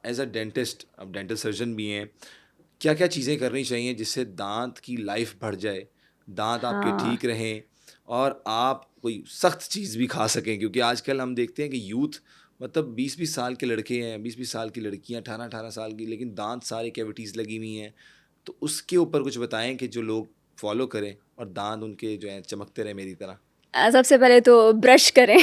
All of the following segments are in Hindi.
एज अ डेंटिस्ट, अब डेंटल सर्जन भी हैं, क्या क्या चीज़ें करनी चाहिए जिससे दांत की लाइफ बढ़ जाए, दांत आपके हाँ ठीक रहें और आप कोई सख्त चीज़ भी खा सकें? क्योंकि आजकल हम देखते हैं कि यूथ, मतलब 20-20 साल के लड़के हैं, 20-20 साल की लड़कियां, 18-18 साल की, लेकिन दांत सारे कैविटीज़ लगी हुई हैं। तो उसके ऊपर कुछ बताएं कि जो लोग फॉलो करें और दांत उनके जो हैं चमकते रहे मेरी तरह। सबसे पहले तो ब्रश करें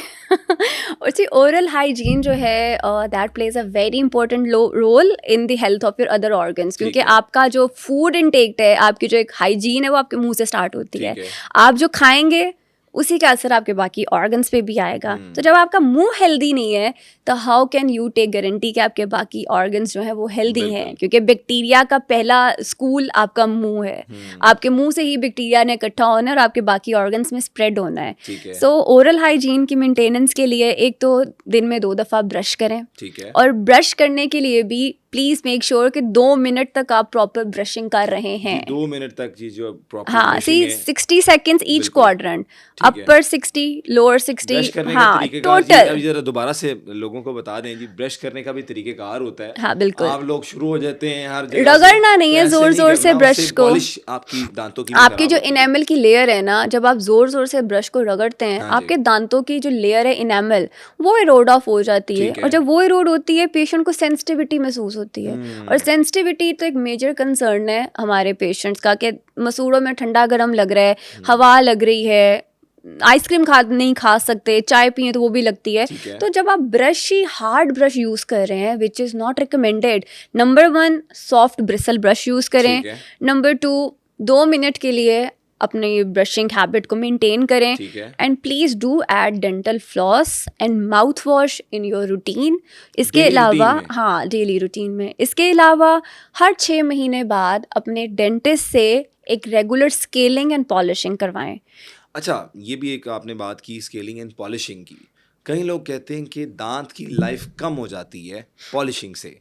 और सी ओरल हाइजीन जो है that plays a very important role in the health of your other organs, क्योंकि ठीक है। आपका जो फूड इनटेक है, आपकी जो एक हाइजीन है वो आपके मुंह से स्टार्ट होती है। ठीक है। आप जो खाएंगे उसी का असर आपके बाकी ऑर्गन्स पे भी आएगा। तो हम्म। जब आपका मुंह हेल्दी नहीं है तो how can you take guarantee कि आपके बाकी ऑर्गन्स जो है वो हेल्दी हैं, बिल्कुल। क्योंकि बैक्टीरिया का पहला स्कूल आपका मुंह है। हम्म। आपके मुंह से ही बैक्टीरिया ने इकट्ठा होना है और आपके बाकी ऑर्गन्स में स्प्रेड होना है। ठीक है। सो ओरल हाइजीन की मेंटेनेंस के लिए एक तो दिन में 2 दफ़ा ब्रश करें, ठीक है। और ब्रश करने के लिए भी प्लीज़ मेक श्योर कि 2 मिनट तक आप प्रॉपर ब्रशिंग कर रहे जी, हैं। 2 मिनट तक जी जो प्रॉपर हाँ, ब्रशिंग सी है। 60 सेकेंड्स ईच बिल्कुल। क्वाड्रेंट, ठीक है। अपर 60, लोअर 60, ब्रश करने का हाँ तरीकेकार जी, टोटल। अभी जरा दोबारा से लोगों को बता दें जी, ब्रश करने का भी तरीकेकार होता है। हाँ बिल्कुल, आप लोग शुरू हो जाते हैं हर जगह से, रगड़ना नहीं तो है ऐसे जोर नहीं जोर से करना, उससे ब्रश को। पॉलिश आपकी दांतों की भी आपकी खराब जो होती है। इनेमल की लेयर है ना, जब आप जोर जोर से ब्रश को रगड़ते हैं, हाँ जी। आपके दांतों की जो लेयर है इनेमल, वो इरोड ऑफ हो जाती है। ठीक और है। जब वो इरोड होती है, पेशेंट को सेंसिटिविटी महसूस होती है। और हम्म। सेंसिटिविटी तो एक मेजर कंसर्न है हमारे पेशेंट्स का, कि मसूड़ों में ठंडा गर्म लग रहा है, हम्म। हवा लग रही है, आइसक्रीम नहीं खा सकते, चाय पिए तो वो भी लगती है। ठीक है। तो जब आप ब्रश ही हार्ड ब्रश यूज़ कर रहे हैं, which is not recommended, number 1 soft bristle brush use करें। ठीक है। नंबर 2 2 मिनट के लिए अपनी ब्रशिंग हैबिट को मेंटेन करें। ठीक है। And please do add dental floss and mouth wash in your routine. इसके डेली रूटीन अलावा में। हाँ, डेली रूटीन में। इसके अलावा हर 6 महीने बाद अपने डेंटिस्ट से एक रेगुलर स्केलिंग एंड पॉलिशिंग करवाएं। अच्छा, ये भी एक आपने बात की स्केलिंग एंड पॉलिशिंग की। कई लोग कहते हैं कि दांत की लाइफ कम हो जाती है पॉलिशिंग से,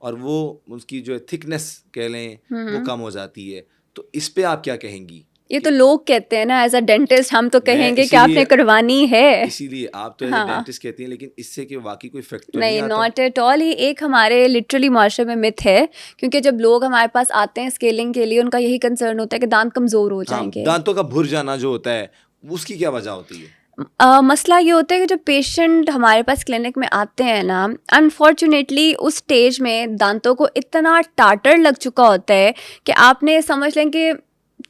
और वो उसकी जो थिकनेस कह लें वो कम हो जाती है। तो इस पे आप क्या कहेंगी? ये कि तो लोग कहते हैं ना, एज अ डेंटिस्ट हम तो मैं कहेंगे कि आपने इसीलिए करवानी है। इसीलिए आप तो एज ए हाँ, डेंटिस्ट कहती हैं, लेकिन इससे कि वाकई कोई इफेक्ट तो नहीं नहीं, आता? Not at all. ये एक हमारे लिटरली माशरे में मिथ है, क्योंकि जब लोग हमारे पास आते हैं स्केलिंग के लिए, उनका यही कंसर्न होता है कि दांत कमज़ोर हो हाँ, जाएंगे। दांतों का भुर जाना जो होता है, उसकी क्या वजह होती है? मसला ये होता है कि जब पेशेंट हमारे पास क्लिनिक में आते हैं ना, अनफॉर्चुनेटली उस स्टेज में दांतों को इतना टाटर लग चुका होता है कि आपने समझ लें कि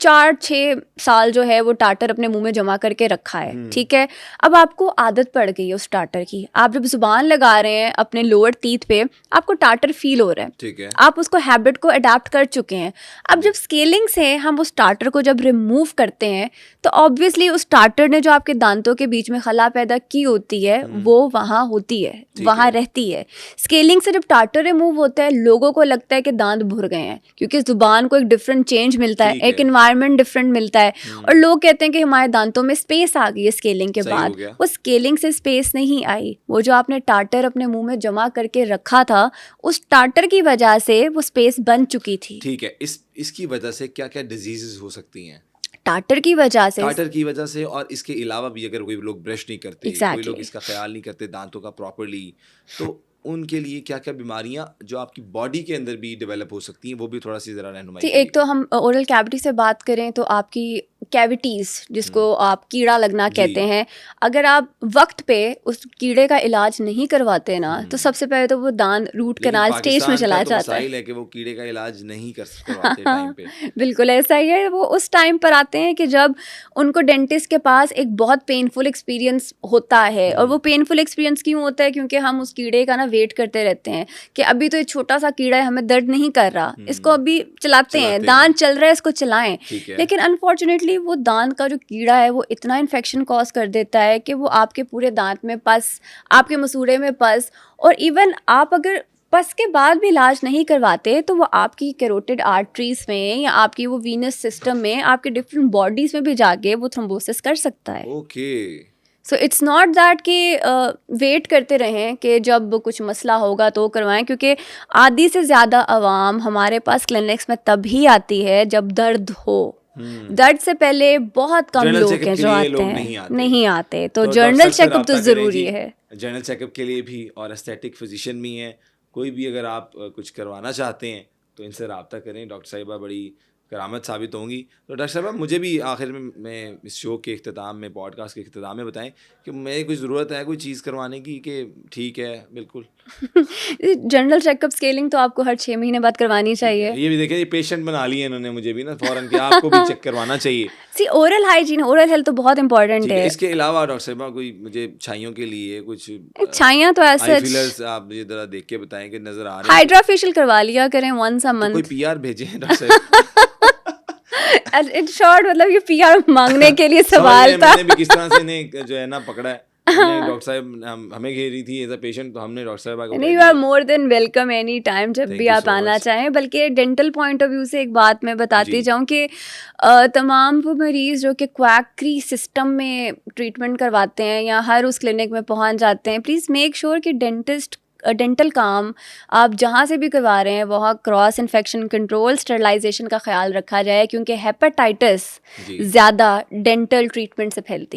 4-6 साल जो है वो टाटर अपने मुंह में जमा करके रखा है, ठीक है। अब आपको आदत पड़ गई है उस टाटर की। आप जब जुबान लगा रहे हैं अपने लोअर टीथ पे, आपको टाटर फील हो रहा है, ठीक है। आप उसको हैबिट को अडाप्ट कर चुके हैं। अब जब स्केलिंग से हम उस टाटर को जब रिमूव करते हैं, तो ऑब्वियसली उस टाटर ने जो आपके दांतों के बीच में खला पैदा की होती है वो वहाँ होती है, ठीक वहाँ है। रहती है। स्केलिंग से जब टाटर रिमूव होता है, लोगों को लगता है कि दांत भुर गए हैं, क्योंकि जुबान को एक डिफरेंट चेंज मिलता है, ठीक एक है। एनवायरनमेंट डिफरेंट मिलता है। और लोग कहते हैं कि हमारे दांतों में स्पेस आ गई है स्केलिंग के सही हो बाद। गया। वो स्केलिंग से स्पेस नहीं आई, वो जो आपने टाटर अपने मुंह में जमा करके रखा था, उस टाटर की वजह से वो स्पेस बन चुकी थी। ठीक है। इसकी वजह से क्या क्या डिजीजेस हो सकती हैं? टाटर की वजह से, टाटर की वजह से, और इसके अलावा भी अगर कोई लोग ब्रश नहीं करते, कोई लोग एग्जैक्टली। इसका ख्याल नहीं करते दांतों का प्रॉपरली, तो उनके लिए क्या क्या बीमारियां जो आपकी बॉडी के अंदर भी डेवलप हो सकती हैं, वो भी थोड़ा सी जरा रहनुमाई ठीक, एक तो करिएगा। हम ओरल कैविटी से बात करें तो आपकी कैविटीज़, जिसको आप कीड़ा लगना जी। कहते हैं, अगर आप वक्त पे उस कीड़े का इलाज नहीं करवाते ना, तो सबसे पहले तो वो दांत रूट लेकिन कनाल स्टेज में पाकिस्तान का चला तो जाता है। मसाइल है कि वो कीड़े का इलाज नहीं करवाते टाइम पे। बिल्कुल ऐसा ही है। वो उस टाइम पर आते हैं कि जब उनको डेंटिस्ट के पास एक बहुत पेनफुल एक्सपीरियंस होता है। और वो पेनफुल एक्सपीरियंस क्यों होता है? क्योंकि हम उस कीड़े का ना वेट करते रहते हैं कि अभी तो ये छोटा सा कीड़ा है, हमें दर्द नहीं कर रहा, इसको अभी चलाते हैं, चलाते हैं। दांत चल रहा है, इसको चलाएं। ठीक है। लेकिन अनफॉर्चुनेटली वो दांत का जो कीड़ा है वो इतना इन्फेक्शन कॉज कर देता है कि वो आपके पूरे दांत में पस, आपके मसूड़े में पस, और इवन आप अगर पस के बाद भी इलाज नहीं करवाते तो वो आपकी कैरोटिड आर्टरीज में या आपकी वो वीनस सिस्टम में, आपके डिफरेंट बॉडीज में भी जाके वो थ्रोम्बोसिस कर सकता है। Okay. So it's not that कि वेट करते रहें कि जब कुछ मसला होगा तो करवाएं, क्योंकि आधी से ज़्यादा आवाम हमारे पास क्लिनिक्स में तभी आती है जब दर्द हो। दर्द से पहले बहुत कम जर्नल लोग चेकअप हैं के जो लिए आते लोग हैं, नहीं आते। नहीं आते। तो तो डॉक्टर जर्नल से चेकअप तो रब्ता करें ज़रूरी जी, है। जर्नल चेकअप के लिए भी, और एस्थेटिक फिजिशियन भी हैं, कोई भी अगर आप कुछ करवाना चाहते हैं तो इनसे रब्ता करें। डॉक्टर साहिबा बड़ी करामत साबित होंगी। तो डॉक्टर साहिबा मुझे भी आखिर में मैं इस शो के इख्तिताम में, पॉडकास्ट के इख्तिताम में बताएं कि मेरी कोई ज़रूरत है कोई चीज़ करवाने की कि ठीक है बिल्कुल। जनरल चेकअप स्केलिंग तो आपको हर 6 महीने बाद करवानी चाहिए। ये भी देखें, ये पेशेंट बना लिए इन्होंने मुझे भी ना फ़ौरन कि आपको भी चेक करवाना चाहिए। सी ओरल हाइजीन, ओरल हेल्थ तो बहुत इंपॉर्टेंट ठीक है, है। इसके अलावा डॉक्टर साहिबा कोई मुझे छाइयों के लिए कुछ छाइयाँ तो आई ऐसे फीलर्स आप मुझे ज़रा देख के बताएं कि नज़र आ रहे हैं हाइड्रा फेशियल करवा लिया करें वंस अ तो कोई मंथ। पीआर भेजें डॉक्टर साहिबा। इन शॉर्ट मतलब ये पीआर मांगने के लिए समझ सवाल गए था। मैंने भी किस तरह से इन्हें जो है ना पकड़ा है। हमने डॉक्टर साहब हमें घेरी थी एज अ पेशेंट, तो हमने डॉक्टर साहब को नहीं, कह यू आर दिया। More than welcome any time, जब Thank भी you आप so आना much. चाहें। बल्कि डेंटल पॉइंट ऑफ व्यू से एक बात मैं बताती जी। जाऊं कि तमाम वो मरीज़ जो कि क्वैकरी सिस्टम में ट्रीटमेंट करवाते हैं या हर उस क्लिनिक में पहुंच जाते हैं, प्लीज़ मेक श्योर कि डेंटल काम आप जहाँ से भी करवा रहे हैं वहाँ क्रॉस इन्फेक्शन कंट्रोल, स्टरलाइजेशन का ख्याल रखा जाए, क्योंकि हेपेटाइटिस जी ज़्यादा डेंटल ट्रीटमेंट से फैलती है।